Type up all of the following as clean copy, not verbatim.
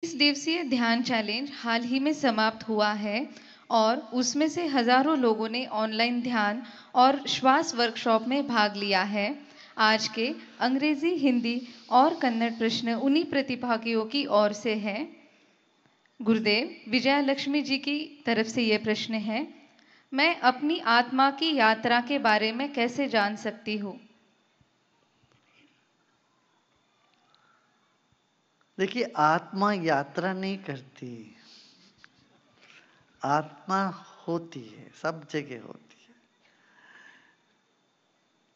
इस दिवसीय ध्यान चैलेंज हाल ही में समाप्त हुआ है और उसमें से हजारों लोगों ने ऑनलाइन ध्यान और श्वास वर्कशॉप में भाग लिया है। आज के अंग्रेजी, हिंदी और कन्नड़ प्रश्न उन्हीं प्रतिभागियों की ओर से है। गुरुदेव विजया लक्ष्मी जी की तरफ से ये प्रश्न है, मैं अपनी आत्मा की यात्रा के बारे में कैसे जान सकती हूँ? देखिए, आत्मा यात्रा नहीं करती, आत्मा होती है, सब जगह होती है।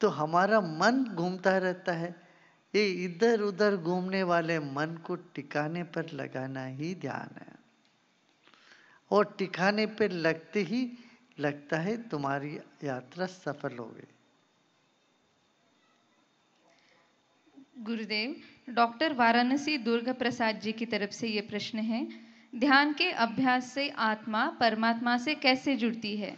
तो हमारा मन घूमता रहता है। ये इधर उधर घूमने वाले मन को टिकाने पर लगाना ही ध्यान है। और टिकाने पर लगते ही लगता है तुम्हारी यात्रा सफल हो गई। गुरुदेव डॉक्टर वाराणसी दुर्गा प्रसाद जी की तरफ से ये प्रश्न है, ध्यान के अभ्यास से आत्मा परमात्मा से कैसे जुड़ती है?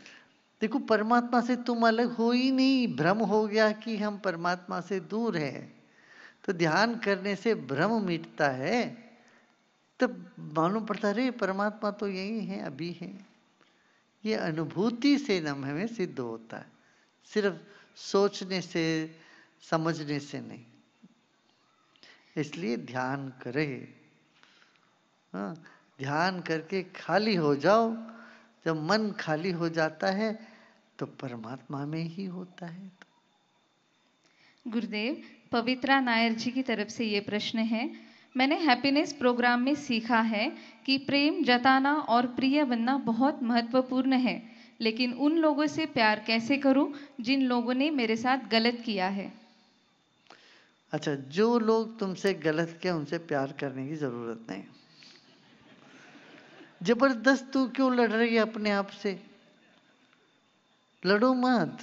देखो, परमात्मा से तुम अलग हो ही नहीं। भ्रम हो गया कि हम परमात्मा से दूर हैं। तो ध्यान करने से भ्रम मिटता है। तब मालूम पड़ता है परमात्मा तो यही है, अभी है। ये अनुभूति से न हमें सिद्ध होता है, सिर्फ सोचने से, समझने से नहीं। इसलिए ध्यान करें। हाँ, ध्यान करके खाली हो जाओ। जब मन खाली हो जाता है तो परमात्मा में ही होता है। गुरुदेव पवित्रा नायर जी की तरफ से ये प्रश्न है, मैंने हैप्पीनेस प्रोग्राम में सीखा है कि प्रेम जताना और प्रिय बनना बहुत महत्वपूर्ण है, लेकिन उन लोगों से प्यार कैसे करूं जिन लोगों ने मेरे साथ गलत किया है? अच्छा, जो लोग तुमसे गलत किया उनसे प्यार करने की जरूरत नहीं। जबरदस्त तू क्यों लड़ रही है अपने आप से? लड़ो मत।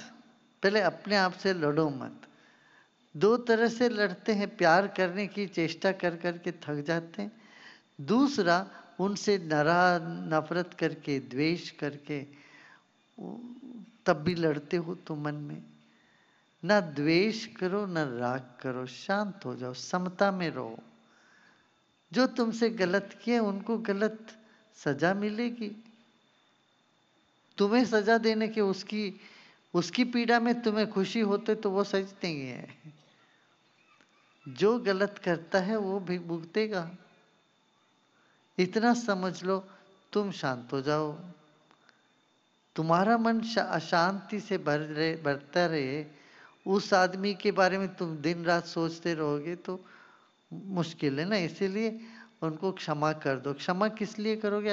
पहले अपने आप से लड़ो मत। दो तरह से लड़ते हैं, प्यार करने की चेष्टा कर करके थक जाते हैं। दूसरा, उनसे नफरत करके, द्वेष करके तब भी लड़ते हो तो मन में। ना द्वेष करो, ना राग करो, शांत हो जाओ, समता में रहो। जो तुमसे गलत किए उनको गलत सजा मिलेगी। तुम्हें सजा देने के उसकी पीड़ा में तुम्हें खुशी होते तो वो सच नहीं है। जो गलत करता है वो भी भुगतेगा। इतना समझ लो, तुम शांत हो जाओ। तुम्हारा मन अशांति से भरता रहे, उस आदमी के बारे में तुम दिन रात सोचते रहोगे तो मुश्किल है ना। इसीलिए उनको क्षमा कर दो। क्षमा किस लिए करोगे?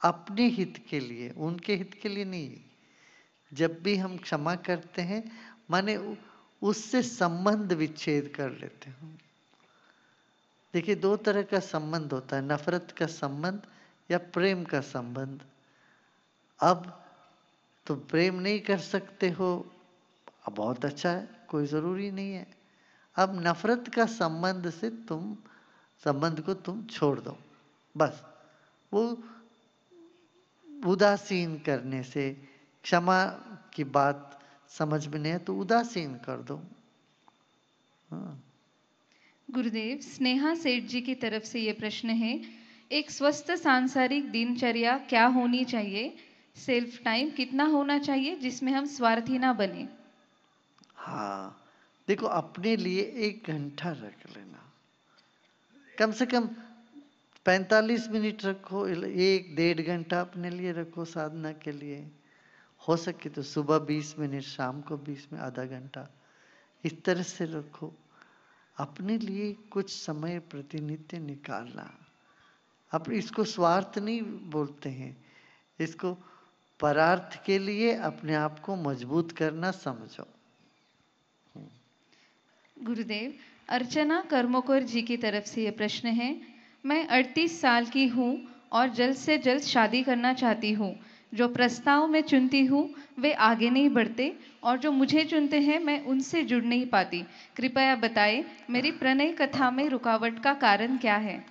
अपने हित के लिए, उनके हित के लिए नहीं। जब भी हम क्षमा करते हैं माने उससे संबंध विच्छेद कर लेते हैं। देखिए, दो तरह का संबंध होता है, नफरत का संबंध या प्रेम का संबंध। अब तुम प्रेम नहीं कर सकते हो, अब बहुत अच्छा है, कोई ज़रूरी नहीं है। अब नफरत का संबंध से संबंध को तुम छोड़ दो। बस वो उदासीन करने से, क्षमा की बात समझ में नहीं है तो उदासीन कर दो। हाँ। गुरुदेव स्नेहा सेठ जी की तरफ से ये प्रश्न है, एक स्वस्थ सांसारिक दिनचर्या क्या होनी चाहिए? सेल्फ टाइम कितना होना चाहिए जिसमें हम स्वार्थी ना बने? हाँ, देखो, अपने लिए 1 घंटा रख लेना। कम से कम 45 मिनट रखो, 1 डेढ़ घंटा अपने लिए रखो साधना के लिए। हो सके तो सुबह 20 मिनट, शाम को 20 में आधा घंटा, इस तरह से रखो। अपने लिए कुछ समय प्रतिनित्य निकालना। अब इसको स्वार्थ नहीं बोलते हैं, इसको परार्थ के लिए अपने आप को मजबूत करना समझो। गुरुदेव अर्चना कर्मोकर जी की तरफ से ये प्रश्न है, मैं 38 साल की हूँ और जल्द से जल्द शादी करना चाहती हूँ। जो प्रस्ताव मैं चुनती हूँ वे आगे नहीं बढ़ते और जो मुझे चुनते हैं मैं उनसे जुड़ नहीं पाती। कृपया बताएं मेरी प्रणय कथा में रुकावट का कारण क्या है?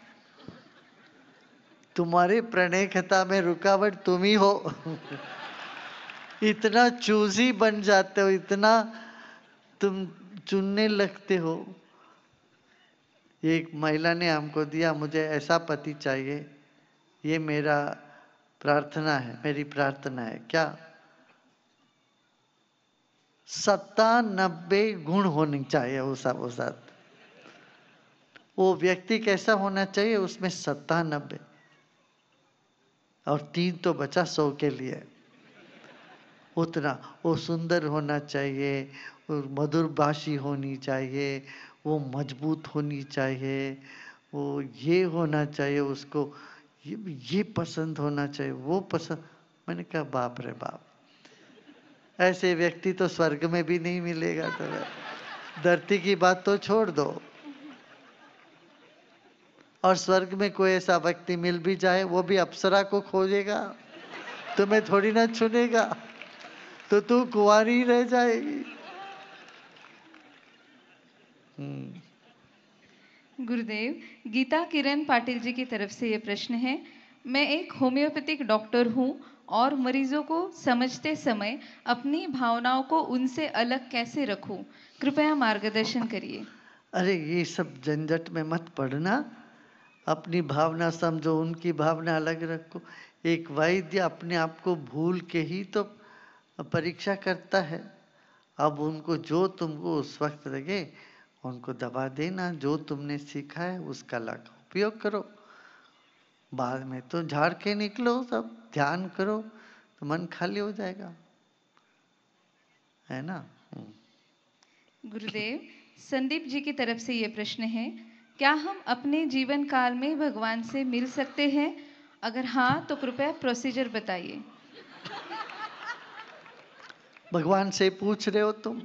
तुम्हारे प्रणय कथा में रुकावट तुम ही हो। इतना चूजी बन जाते हो, इतना तुम चुनने लगते हो। एक महिला ने हमको दिया, मुझे ऐसा पति चाहिए, ये मेरा प्रार्थना है, मेरी प्रार्थना है। क्या? 97 गुण होने चाहिए वो साथ। वो व्यक्ति कैसा होना चाहिए? उसमें 97 और 3 तो बचा 100 के लिए। उतना वो सुंदर होना चाहिए, वो मधुर भाषी होनी चाहिए, वो मजबूत होनी चाहिए, वो ये होना चाहिए, उसको ये पसंद होना चाहिए, वो पसंद। मैंने कहा बाप रे बाप, ऐसे व्यक्ति तो स्वर्ग में भी नहीं मिलेगा। तो धरती की बात तो छोड़ दो, और स्वर्ग में कोई ऐसा व्यक्ति मिल भी जाए, वो भी अप्सरा को खोजेगा, तुम्हें थोड़ी ना चुनेगा, तो तू कुंवारी रह जाएगी। गुरुदेव, गीता किरण पाटिल जी की तरफ से ये प्रश्न है। मैं एक होम्योपैथिक डॉक्टर हूँ और मरीजों को समझते समय अपनी भावनाओं को उनसे अलग कैसे रखूं? कृपया मार्गदर्शन करिए। अरे ये सब झंझट में मत पड़ना, अपनी भावना समझो, उनकी भावना अलग रखो। एक वैद्य अपने आप को भूल के ही तो परीक्षा करता है। अब उनको जो तुमको उस वक्त लगे उनको दवा देना, जो तुमने सीखा है उसका उपयोग करो। बाद में तो झाड़ के निकलो, सब ध्यान करो तो मन खाली हो जाएगा, है ना। गुरुदेव, संदीप जी की तरफ से ये प्रश्न है। क्या हम अपने जीवन काल में भगवान से मिल सकते हैं? अगर हाँ तो कृपया प्रोसीजर बताइए। भगवान से पूछ रहे हो तुम?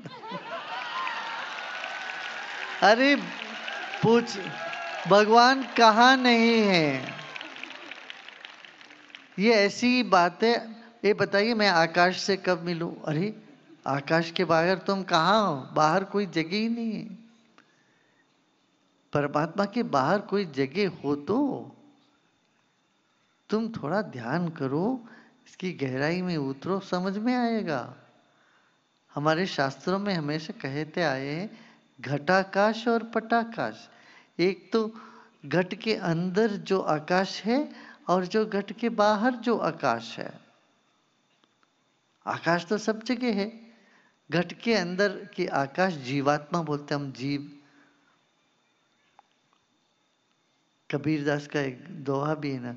अरे पूछ, भगवान कहाँ नहीं है? ये ऐसी बात है। ये बताइए मैं आकाश से कब मिलूं? अरे आकाश के बाहर तुम कहाँ हो? बाहर कोई जगह ही नहीं है। परमात्मा के बाहर कोई जगह हो तो तुम थोड़ा ध्यान करो, इसकी गहराई में उतरो, समझ में आएगा। हमारे शास्त्रों में हमेशा कहते आए हैं घटाकाश और पटाकाश। एक तो घट के अंदर जो आकाश है और जो घट के बाहर जो आकाश है। आकाश तो सब जगह है, घट के अंदर की आकाश जीवात्मा बोलते हम, जीव। कबीरदास का एक दोहा भी है ना,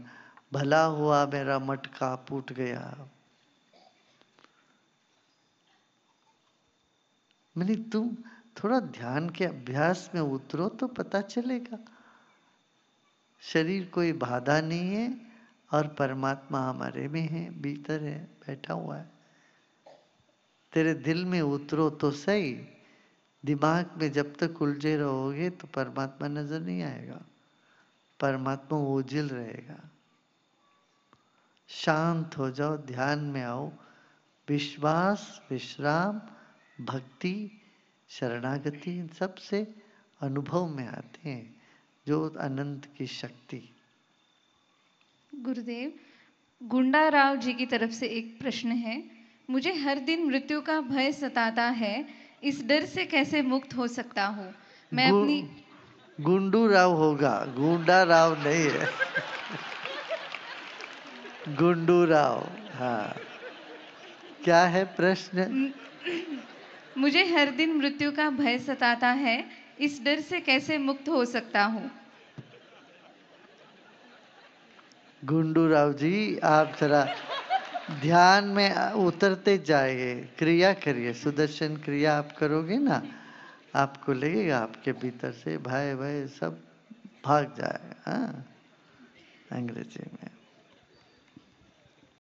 भला हुआ मेरा मटका फूट गया। मैंने तुम थोड़ा ध्यान के अभ्यास में उतरो तो पता चलेगा। शरीर कोई बाधा नहीं है और परमात्मा हमारे में है, भीतर है, बैठा हुआ है। तेरे दिल में उतरो तो सही। दिमाग में जब तक उलझे रहोगे तो परमात्मा नजर नहीं आएगा, परमात्मा ओझल रहेगा। शांत हो जाओ, ध्यान में आओ। विश्वास, विश्राम, भक्ति, शरणागति, इन सब से अनुभव में आते हैं जो अनंत की शक्ति। गुरुदेव, गुंडा राव जी की तरफ से एक प्रश्न है। मुझे हर दिन मृत्यु का भय सताता है, इस डर से कैसे मुक्त हो सकता हूँ? मैं अपनी गुंडू राव होगा, गुंडा राव नहीं है। गुंडू राव, हाँ। क्या है प्रश्न? मुझे हर दिन मृत्यु का भय सताता है, इस डर से कैसे मुक्त हो सकता हूँ? गुंडू राव जी, आप जरा ध्यान में उतरते जाइए, क्रिया करिए, सुदर्शन क्रिया आप करोगे ना, आपको लगेगा आपके भीतर से भय भय सब भाग जाएगा। हाँ, अंग्रेजी में।